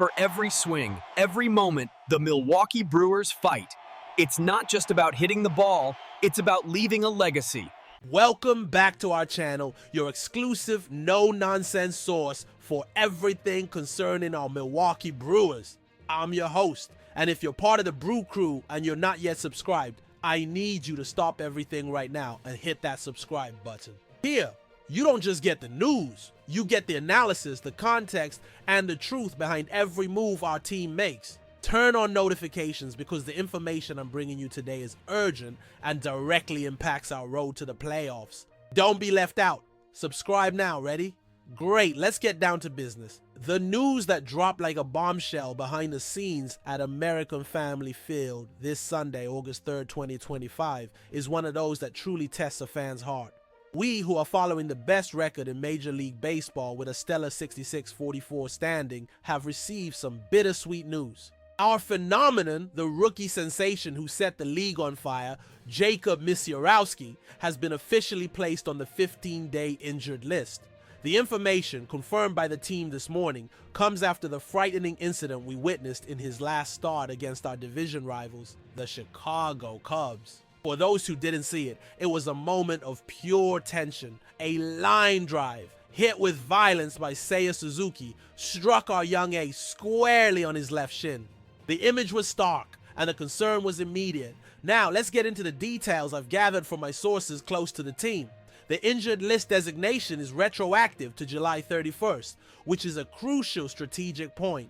For every swing, every moment, the Milwaukee Brewers fight. It's not just about hitting the ball, it's about leaving a legacy. Welcome back to our channel, your exclusive, no-nonsense source for everything concerning our Milwaukee Brewers. I'm your host, and if you're part of the Brew Crew and you're not yet subscribed, I need you to stop everything right now and hit that subscribe button. Here, you don't just get the news, you get the analysis, the context, and the truth behind every move our team makes. Turn on notifications because the information I'm bringing you today is urgent and directly impacts our road to the playoffs. Don't be left out. Subscribe now, ready? Great, let's get down to business. The news that dropped like a bombshell behind the scenes at American Family Field this Sunday, August 3rd, 2025, is one of those that truly tests a fan's heart. We, who are following the best record in Major League Baseball with a stellar 66-44 standing, have received some bittersweet news. Our phenomenon, the rookie sensation who set the league on fire, Jacob Misiorowski, has been officially placed on the 15-day injured list. The information, confirmed by the team this morning, comes after the frightening incident we witnessed in his last start against our division rivals, the Chicago Cubs. For those who didn't see it, it was a moment of pure tension. A line drive, hit with violence by Seiya Suzuki, struck our young ace squarely on his left shin. The image was stark, and the concern was immediate. Now, let's get into the details I've gathered from my sources close to the team. The injured list designation is retroactive to July 31st, which is a crucial strategic point.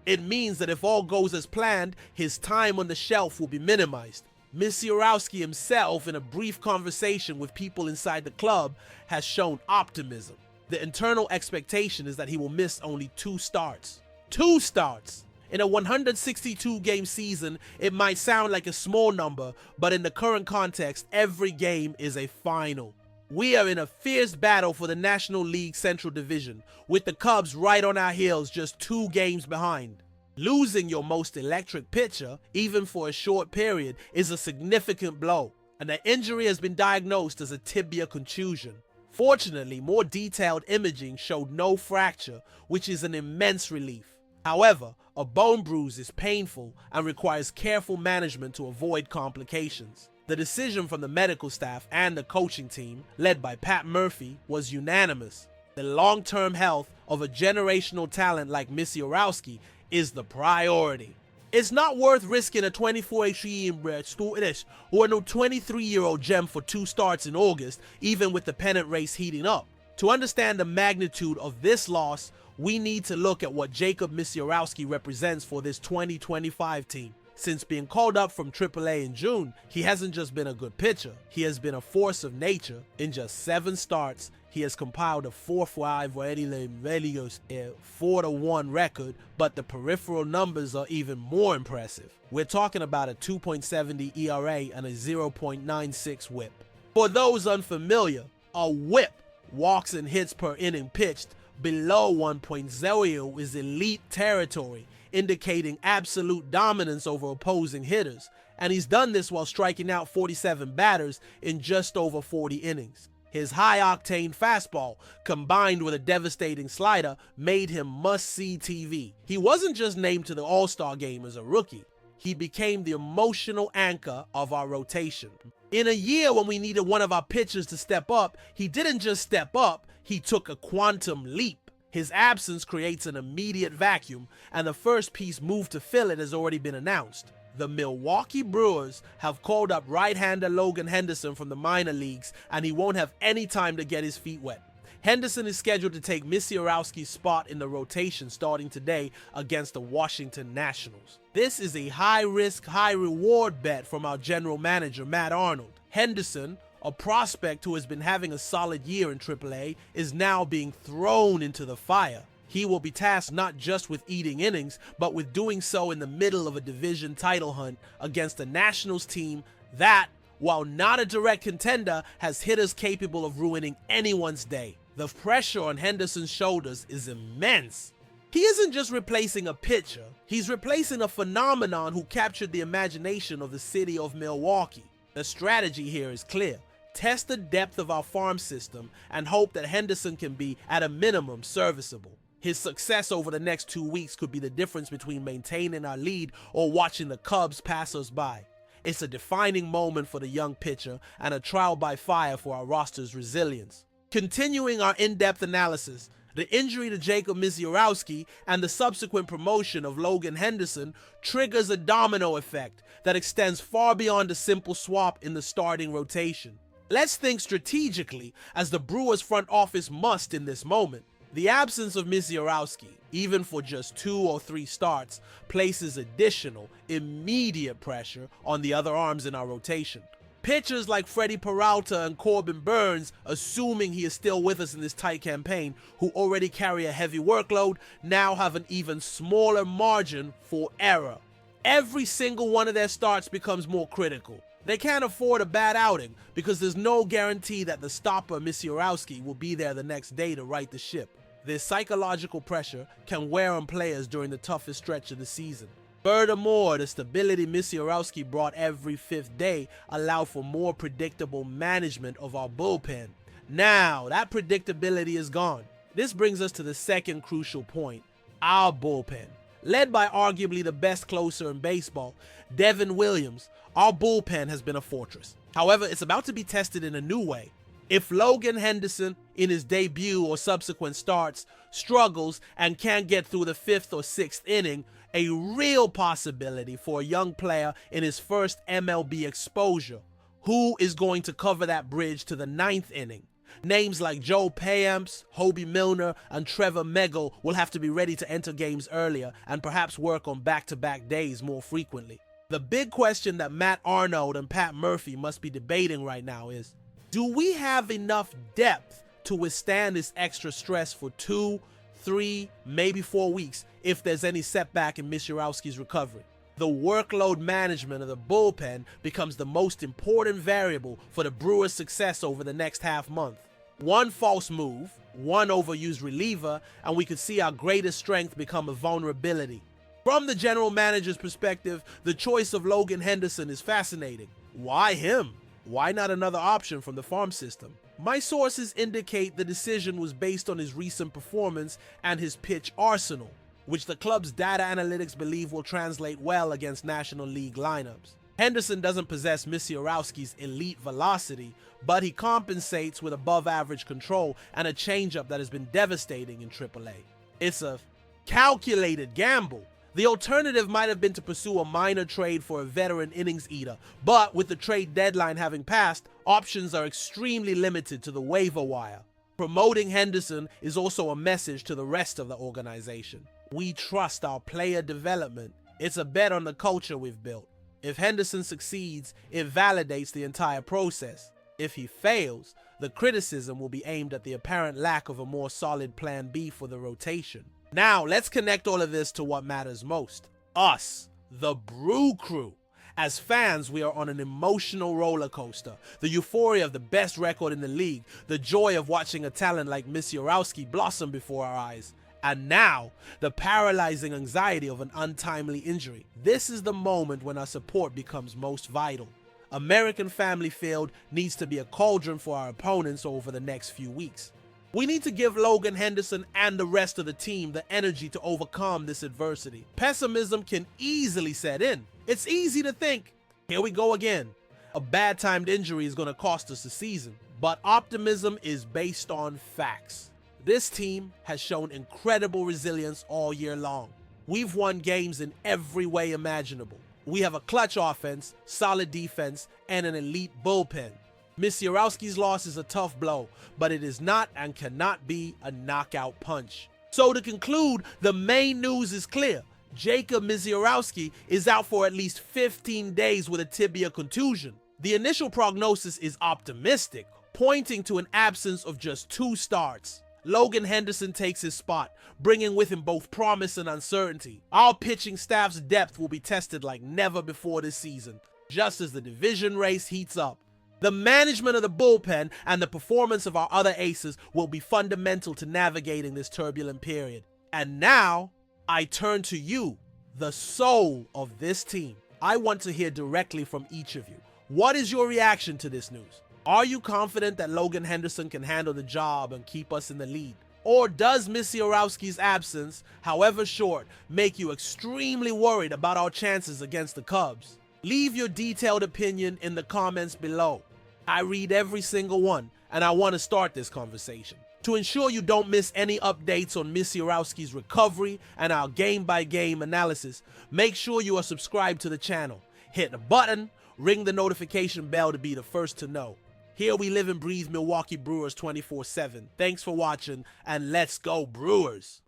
It means that if all goes as planned, his time on the shelf will be minimized. Misiorowski himself, in a brief conversation with people inside the club, has shown optimism. The internal expectation is that he will miss only 2 starts. 2 starts! In a 162-game season, it might sound like a small number, but in the current context, every game is a final. We are in a fierce battle for the National League Central Division, with the Cubs right on our heels just 2 games behind. Losing your most electric pitcher, even for a short period, is a significant blow, and the injury has been diagnosed as a tibia contusion. Fortunately, more detailed imaging showed no fracture, which is an immense relief. However, a bone bruise is painful and requires careful management to avoid complications. The decision from the medical staff and the coaching team, led by Pat Murphy, was unanimous. The long-term health of a generational talent like Misiorowski is the priority. It's not worth risking a 23-year-old gem for 2 starts in August, even with the pennant race heating up. To understand the magnitude of this loss, we need to look at what Jacob Misiorowski represents for this 2025 team. Since being called up from AAA in June, he hasn't just been a good pitcher, he has been a force of nature. In just 7 starts, he has compiled a 4-1 record, but the peripheral numbers are even more impressive. We're talking about a 2.70 ERA and a 0.96 whip. For those unfamiliar, a whip, walks and hits per inning pitched, below 1.0 is elite territory, indicating absolute dominance over opposing hitters, and he's done this while striking out 47 batters in just over 40 innings. His high-octane fastball, combined with a devastating slider, made him must-see TV. He wasn't just named to the All-Star game as a rookie, he became the emotional anchor of our rotation. In a year when we needed one of our pitchers to step up, he didn't just step up, he took a quantum leap. His absence creates an immediate vacuum, and the first piece moved to fill it has already been announced. The Milwaukee Brewers have called up right-hander Logan Henderson from the minor leagues, and he won't have any time to get his feet wet. Henderson is scheduled to take Misiorowski's spot in the rotation starting today against the Washington Nationals. This is a high-risk, high-reward bet from our general manager, Matt Arnold. Henderson, a prospect who has been having a solid year in AAA, is now being thrown into the fire. He will be tasked not just with eating innings, but with doing so in the middle of a division title hunt against a Nationals team that, while not a direct contender, has hitters capable of ruining anyone's day. The pressure on Henderson's shoulders is immense. He isn't just replacing a pitcher, he's replacing a phenomenon who captured the imagination of the city of Milwaukee. The strategy here is clear. Test the depth of our farm system and hope that Henderson can be, at a minimum, serviceable. His success over the next 2 weeks could be the difference between maintaining our lead or watching the Cubs pass us by. It's a defining moment for the young pitcher and a trial by fire for our roster's resilience. Continuing our in-depth analysis, the injury to Jacob Misiorowski and the subsequent promotion of Logan Henderson triggers a domino effect that extends far beyond a simple swap in the starting rotation. Let's think strategically, as the Brewers front office must in this moment. The absence of Misiorowski, even for just 2 or 3 starts, places additional, immediate pressure on the other arms in our rotation. Pitchers like Freddie Peralta and Corbin Burns, assuming he is still with us in this tight campaign, who already carry a heavy workload, now have an even smaller margin for error. Every single one of their starts becomes more critical. They can't afford a bad outing because there's no guarantee that the stopper Misiorowski will be there the next day to right the ship. This psychological pressure can wear on players during the toughest stretch of the season. Furthermore, the stability Misiorowski brought every 5th day allowed for more predictable management of our bullpen. Now, that predictability is gone. This brings us to the second crucial point, our bullpen. Led by arguably the best closer in baseball, Devin Williams, our bullpen has been a fortress. However, it's about to be tested in a new way. If Logan Henderson, in his debut or subsequent starts, struggles and can't get through the 5th or 6th inning, a real possibility for a young player in his first MLB exposure. Who is going to cover that bridge to the 9th inning? Names like Joe Payamps, Hobie Milner, and Trevor Megal will have to be ready to enter games earlier and perhaps work on back-to-back days more frequently. The big question that Matt Arnold and Pat Murphy must be debating right now is, do we have enough depth to withstand this extra stress for 2, 3, maybe 4 weeks if there's any setback in Misiorowski's recovery? The workload management of the bullpen becomes the most important variable for the Brewers' success over the next half month. One false move, one overused reliever, and we could see our greatest strength become a vulnerability. From the general manager's perspective, the choice of Logan Henderson is fascinating. Why him? Why not another option from the farm system? My sources indicate the decision was based on his recent performance and his pitch arsenal, which the club's data analytics believe will translate well against National League lineups. Henderson doesn't possess Misiorowski's elite velocity, but he compensates with above-average control and a changeup that has been devastating in AAA. It's a calculated gamble. The alternative might have been to pursue a minor trade for a veteran innings eater, but with the trade deadline having passed, options are extremely limited to the waiver wire. Promoting Henderson is also a message to the rest of the organization. We trust our player development. It's a bet on the culture we've built. If Henderson succeeds, it validates the entire process. If he fails, the criticism will be aimed at the apparent lack of a more solid plan B for the rotation. Now, let's connect all of this to what matters most. Us, the Brew Crew. As fans, we are on an emotional roller coaster. The euphoria of the best record in the league, the joy of watching a talent like Misiorowski blossom before our eyes, and now, the paralyzing anxiety of an untimely injury. This is the moment when our support becomes most vital. American Family Field needs to be a cauldron for our opponents over the next few weeks. We need to give Logan Henderson and the rest of the team the energy to overcome this adversity. Pessimism can easily set in. It's easy to think, here we go again. A bad-timed injury is going to cost us the season. But optimism is based on facts. This team has shown incredible resilience all year long. We've won games in every way imaginable. We have a clutch offense, solid defense, and an elite bullpen. Misiorowski's loss is a tough blow, but it is not and cannot be a knockout punch. So to conclude, the main news is clear. Jacob Misiorowski is out for at least 15 days with a tibia contusion. The initial prognosis is optimistic, pointing to an absence of just 2 starts. Logan Henderson takes his spot, bringing with him both promise and uncertainty. Our pitching staff's depth will be tested like never before this season, just as the division race heats up. The management of the bullpen and the performance of our other aces will be fundamental to navigating this turbulent period. And now, I turn to you, the soul of this team. I want to hear directly from each of you. What is your reaction to this news? Are you confident that Logan Henderson can handle the job and keep us in the lead? Or does Misiorowski's absence, however short, make you extremely worried about our chances against the Cubs? Leave your detailed opinion in the comments below. I read every single one, and I want to start this conversation. To ensure you don't miss any updates on Misiorowski's recovery and our game-by-game analysis, make sure you are subscribed to the channel. Hit the button, ring the notification bell to be the first to know. Here we live and breathe Milwaukee Brewers 24/7. Thanks for watching, and let's go Brewers!